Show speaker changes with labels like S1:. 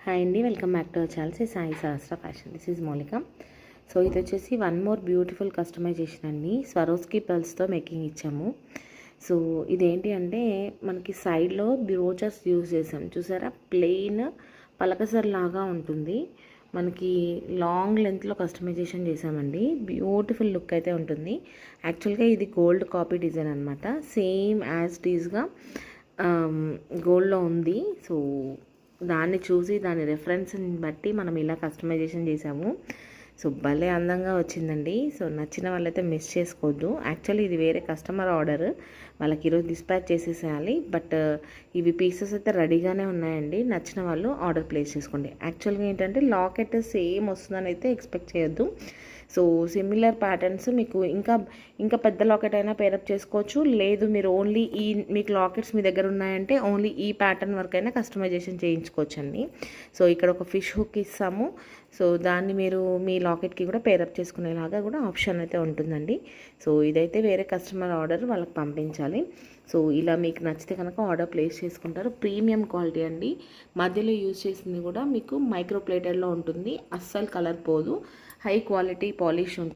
S1: Hi అండి, welcome back to our channel Sai Sahasra fashion. This is మౌలిక. So ఇది వచ్చేసి వన్ మోర్ బ్యూటిఫుల్ కస్టమైజేషన్ అండి. స్వరోస్కి పర్ల్స్తో మేకింగ్ ఇచ్చాము. సో ఇదేంటి అంటే మనకి సైడ్లో బ్రోచర్స్ యూజ్ చేసాం. చూసారా, ప్లెయిన్ పలకసర్ లాగా ఉంటుంది. మనకి లాంగ్ లెంత్లో కస్టమైజేషన్ చేసామండి. బ్యూటిఫుల్ లుక్ అయితే ఉంటుంది. యాక్చువల్గా ఇది గోల్డ్ కాపీ డిజైన్ అనమాట. సేమ్ యాజ్ టీజ్గా గోల్డ్లో ఉంది. సో దాన్ని చూసి దాని రెఫరెన్స్ని బట్టి మనం ఇలా కస్టమైజేషన్ చేసాము. సో భలే అందంగా వచ్చిందండి. సో నచ్చిన వాళ్ళైతే మిస్ చేసుకోవద్దు. యాక్చువల్లీ ఇది వేరే కస్టమర్ ఆర్డర్, వాళ్ళకి ఈరోజు డిస్పాచ్ చేసేసేయాలి. బట్ ఇవి పీసెస్ అయితే రెడీగానే ఉన్నాయండి. నచ్చిన వాళ్ళు ఆర్డర్ ప్లేస్ చేసుకోండి. యాక్చువల్గా ఏంటంటే లాకెట్ సేమ్ వస్తుందని అయితే ఎక్స్పెక్ట్ చేయొద్దు. సో సిమిలర్ ప్యాటర్న్స్ మీకు ఇంకా పెద్ద లాకెట్ అయినా పేరప్ చేసుకోవచ్చు. లేదు మీరు ఓన్లీ మీకు లాకెట్స్ మీ దగ్గర ఉన్నాయంటే ఓన్లీ ఈ ప్యాటర్న్ వరకు అయినా కస్టమైజేషన్ చేయించుకోవచ్చు అండి. సో ఇక్కడ ఒక ఫిష్ హుక్ ఇస్తాము. సో దాన్ని మీరు మీ లాకెట్కి కూడా పేరప్ చేసుకునేలాగా కూడా ఆప్షన్ అయితే ఉంటుందండి. సో ఇదైతే వేరే కస్టమర్ ఆర్డర్, వాళ్ళకి పంపించాలి. సో ఇలా మీకు నచ్చితే కనుక ఆర్డర్ ప్లేస్ చేసుకుంటారు. ప్రీమియం క్వాలిటీ అండి. మధ్యలో యూజ్ చేసింది కూడా మీకు మైక్రో ప్లేటెడ్లో ఉంటుంది. అస్సలు కలర్ పోదు. హై క్వాలిటీ పాలిష్ ఉంటుంది.